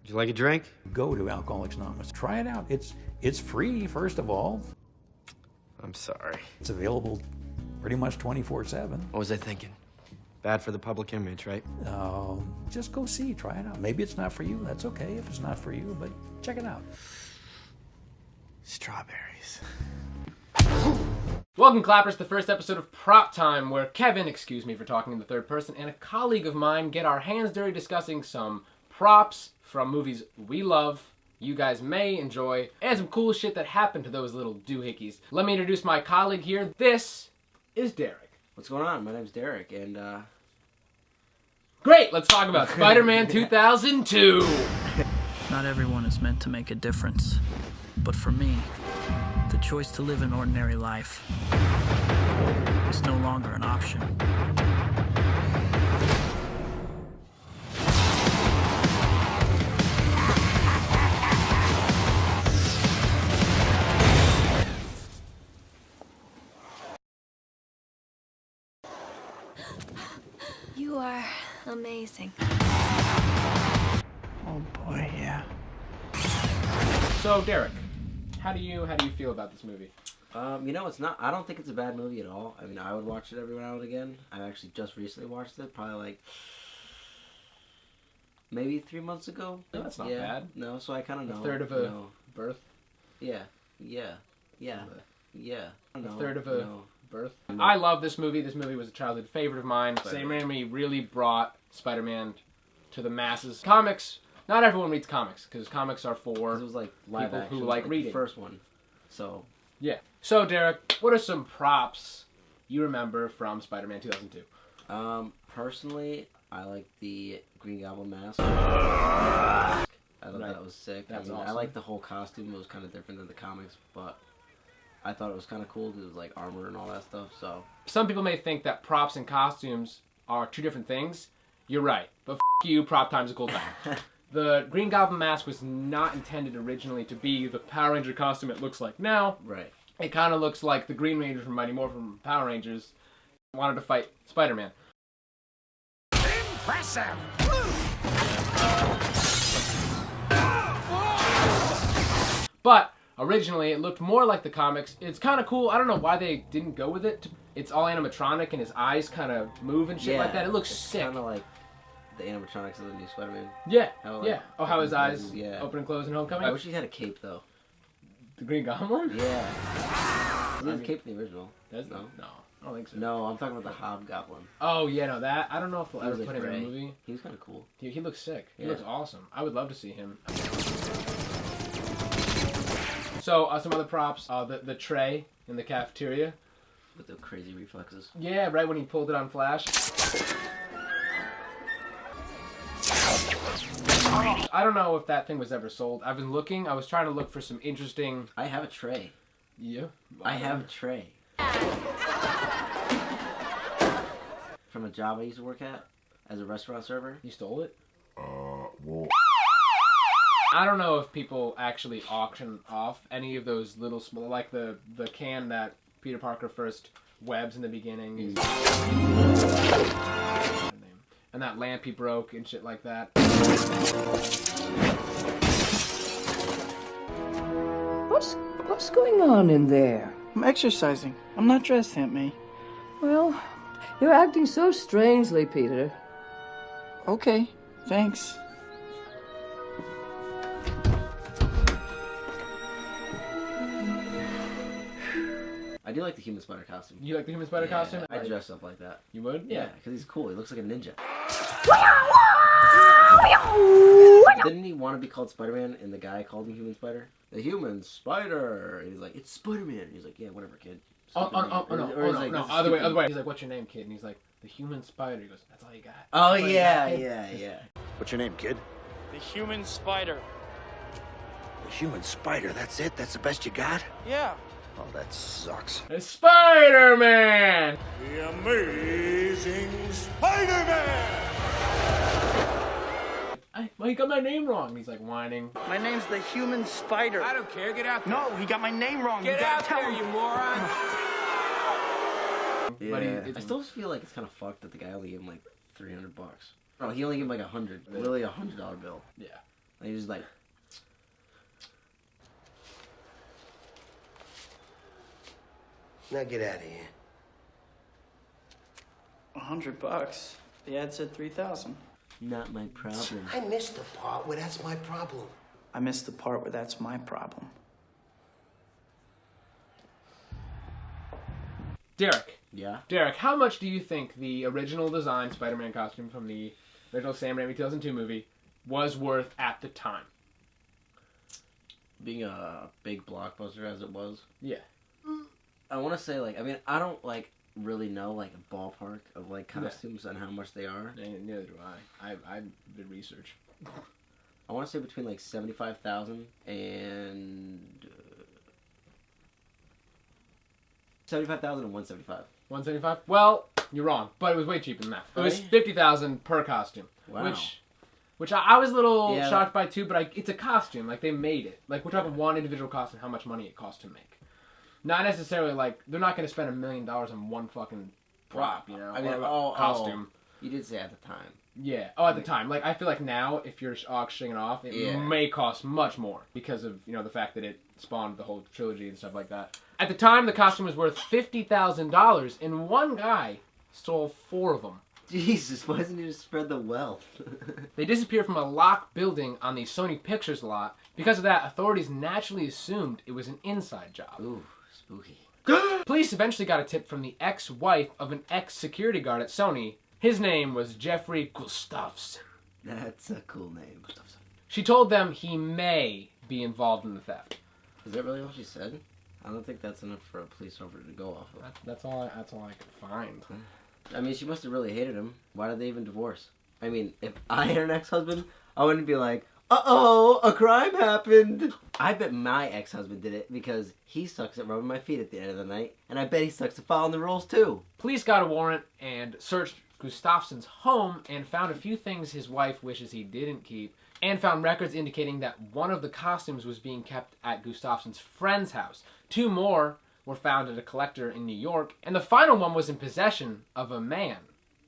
Would you like a drink? Go to Alcoholics Anonymous. Try it out. It's free, first of all. I'm sorry. It's available pretty much 24/7. What was I thinking? Bad for the public image, right? Just go see, try it out. Maybe it's not for you. That's okay if it's not for you, but check it out. Strawberries. Welcome, Clappers, to the first episode of Prop Time, where Kevin, excuse me for talking in the third person, and a colleague of mine get our hands dirty discussing some props from movies we love, you guys may enjoy, and some cool shit that happened to those little doohickeys. Let me introduce my colleague here. This is Derrick. What's going on? My name's Derrick, and Great, let's talk about Spider-Man 2002. Not everyone is meant to make a difference, but for me, the choice to live an ordinary life is no longer an option. You are amazing. Oh boy, yeah. So, Derrick, how do you feel about this movie? you know, I don't think it's a bad movie at all. I mean, I would watch it every now and again. I actually just recently watched it, probably like maybe 3 months ago. No, that's not bad. No, so I kind of know. A third of a birth? Yeah. A third of a birth. I love this movie. This movie was a childhood favorite of mine. Sam Raimi really brought Spider-Man to the masses. Comics, not everyone reads comics, because comics are for it was like live people action, who like reading. The first one. So yeah. So Derrick, what are some props you remember from Spider-Man 2002? Personally, I like the Green Goblin mask. I thought that was sick. That's awesome. I like the whole costume. It was kind of different than the comics, but I thought it was kind of cool because it was like armor and all that stuff. So some people may think that props and costumes are two different things. You're right, but you, prop time's a cool time. The Green Goblin mask was not intended originally to be the Power Ranger costume it looks like now. Right. It kind of looks like the Green Ranger from Mighty Morphin Power Rangers wanted to fight Spider-Man. Impressive! But originally, it looked more like the comics. It's kind of cool. I don't know why they didn't go with it. It's all animatronic, and his eyes kind of move and shit like that. It looks sick. Kind of like the animatronics of the new Spider-Man. Yeah, how, yeah. Oh, how his eyes open and close in Homecoming? I wish he had a cape, though. The Green Goblin? Yeah. He has a cape in the original. Does no? No, I don't think so. No, I'm talking about the Hobgoblin. Oh, yeah, no, that, I don't know if they'll ever He was put like him in a gray. movie. He was kind of cool. He looks sick. He Yeah. looks awesome. I would love to see him. So, some other props. The tray in the cafeteria. With the crazy reflexes. Yeah, right when he pulled it on Flash. I don't know if that thing was ever sold. I've been looking. I was trying to look for some interesting... I have a tray. Yeah? I have a tray. From a job I used to work at as a restaurant server. You stole it? I don't know if people actually auction off any of those little small... Like the can that Peter Parker first webs in the beginning. And that lamp he broke and shit like that. What's going on in there? I'm exercising. I'm not dressed, Aunt May. Well, you're acting so strangely, Peter. Okay, thanks. I do like the human spider costume. You like the human spider costume? I dress up like that. You would? Yeah, because he's cool. He looks like a ninja. Didn't he want to be called Spider-Man and the guy called him Human Spider? The Human Spider! And he's like, it's Spider-Man! He's like, yeah, whatever, kid. No, other way. He's like, what's your name, kid? And he's like, the Human Spider. He goes, that's all you got? Oh, yeah. What's your name, kid? The Human Spider. The human spider, that's it? That's the best you got? Yeah. Oh, that sucks. It's Spider-Man! The Amazing Spider-Man! Well, he got my name wrong. And he's like whining. My name's the Human Spider. I don't care. Get out there. No, he got my name wrong. Get out there, you moron. Yeah. I still feel like it's kind of fucked that the guy only gave him like $300. Oh, he only gave him like $100. Really, $100 bill. Yeah. And he's just like, Now get out of here. $100. The ad said 3,000. not my problem. I missed the part where that's my problem. I missed the part where that's my problem. Derrick. Yeah? Derrick, how much do you think the original design Spider-Man costume from the original Sam Raimi 2002 movie was worth at the time? Being a big blockbuster as it was. Yeah. I want to say, like, I mean, I don't, like, really know, like, a ballpark of, like, costumes and how much they are. Neither do I. I did research. I want to say between, like, 75,000 and... 75,000 and 175. 175? Well, you're wrong, but it was way cheaper than that. It was Really? 50,000 per costume. Wow. Which I was a little Yeah, shocked by too, but it's a costume. Like, they made it. Like, we're talking one individual costume, how much money it cost to make. Not necessarily, like, they're not going to spend $1 million on one fucking prop, you know? I mean, or costume. You did say at the time. Yeah. Oh, at the time. Like, I feel like now, if you're auctioning it off, it may cost much more because of, you know, the fact that it spawned the whole trilogy and stuff like that. At the time, the costume was worth $50,000, and one guy stole 4 of them. Jesus, why doesn't he just spread the wealth? They disappeared from a locked building on the Sony Pictures lot. Because of that, authorities naturally assumed it was an inside job. Ooh, spooky. Police eventually got a tip from the ex-wife of an ex-security guard at Sony. His name was Jeffrey Gustafson. That's a cool name. She told them he may be involved in the theft. Is that really what she said? I don't think that's enough for a police officer to go off of. That's all I could find. I mean, she must have really hated him. Why did they even divorce? I mean, if I had an ex-husband, I wouldn't be like, uh-oh, a crime happened. I bet my ex-husband did it because he sucks at rubbing my feet at the end of the night, and I bet he sucks at following the rules too. Police got a warrant and searched Gustafson's home and found a few things his wife wishes he didn't keep, and found records indicating that one of the costumes was being kept at Gustafson's friend's house. 2 more were found at a collector in New York, and the final one was in possession of a man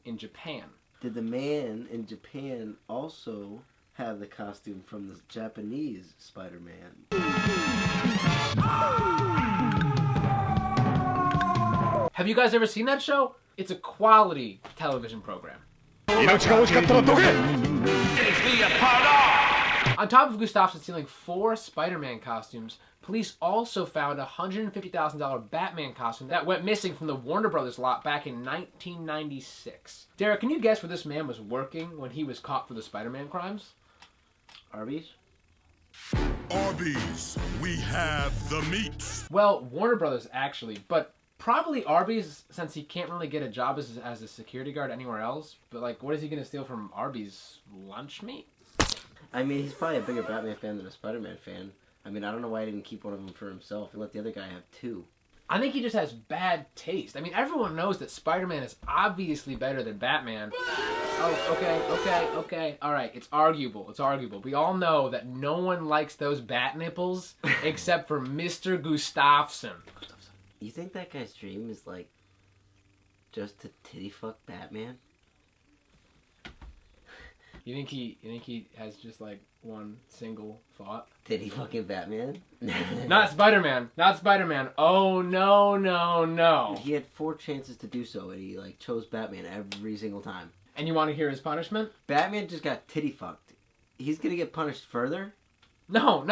in Japan. Did the man in Japan also have the costume from the Japanese Spider-Man? Have you guys ever seen that show? It's a quality television program. On top of Gustafson stealing 4 Spider-Man costumes, police also found a $150,000 Batman costume that went missing from the Warner Brothers lot back in 1996. Derek, can you guess where this man was working when he was caught for the Spider-Man crimes? Arby's? Arby's, we have the meat. Well, Warner Brothers actually, but probably Arby's, since he can't really get a job as a security guard anywhere else. But, like, what is he going to steal from Arby's? Lunch meat? I mean, he's probably a bigger Batman fan than a Spider-Man fan. I mean, I don't know why he didn't keep one of them for himself and let the other guy have 2. I think he just has bad taste. I mean, everyone knows that Spider-Man is obviously better than Batman. Oh, okay. All right, it's arguable. We all know that no one likes those bat nipples except for Mr. Gustafson. You think that guy's dream is, like, just to titty fuck Batman? You think he has just, like, one single thought? Titty fucking Batman? Not Spider-Man. Oh, no. He had 4 chances to do so, and he, like, chose Batman every single time. And you want to hear his punishment? Batman just got titty fucked. He's gonna get punished further? No.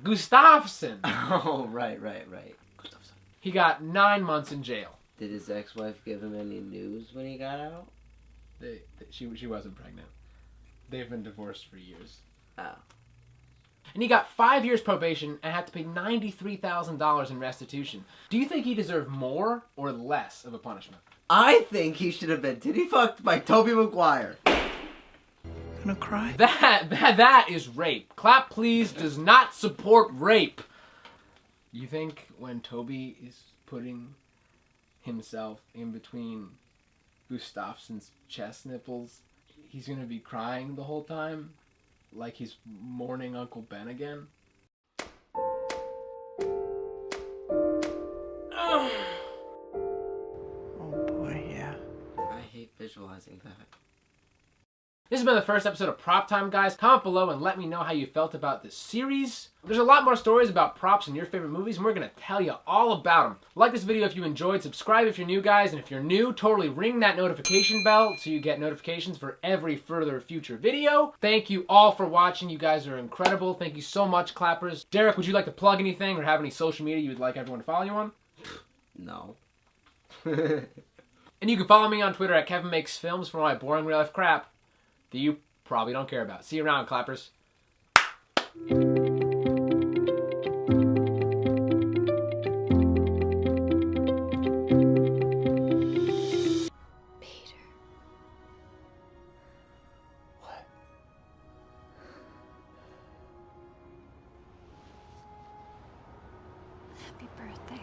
Gustafson. Oh, right. Gustafson. He got 9 months in jail. Did his ex-wife give him any news when he got out? She wasn't pregnant. They've been divorced for years. Oh. And he got 5 years probation and had to pay $93,000 in restitution. Do you think he deserved more or less of a punishment? I think he should have been titty fucked by Tobey Maguire. Gonna cry? That is rape. Clap Please does not support rape. You think when Toby is putting himself in between Gustafson's chest nipples, he's gonna be crying the whole time? Like he's mourning Uncle Ben again? Oh boy, yeah. I hate visualizing that. This has been the first episode of Prop Time, guys. Comment below and let me know how you felt about this series. There's a lot more stories about props in your favorite movies, and we're going to tell you all about them. Like this video if you enjoyed, subscribe if you're new, guys, and if you're new, totally ring that notification bell so you get notifications for every further future video. Thank you all for watching. You guys are incredible. Thank you so much, clappers. Derek, would you like to plug anything or have any social media you would like everyone to follow you on? No. And you can follow me on Twitter at KevinMakesFilms for my boring real-life crap that you probably don't care about. See you around, clappers. Peter. What? Happy birthday.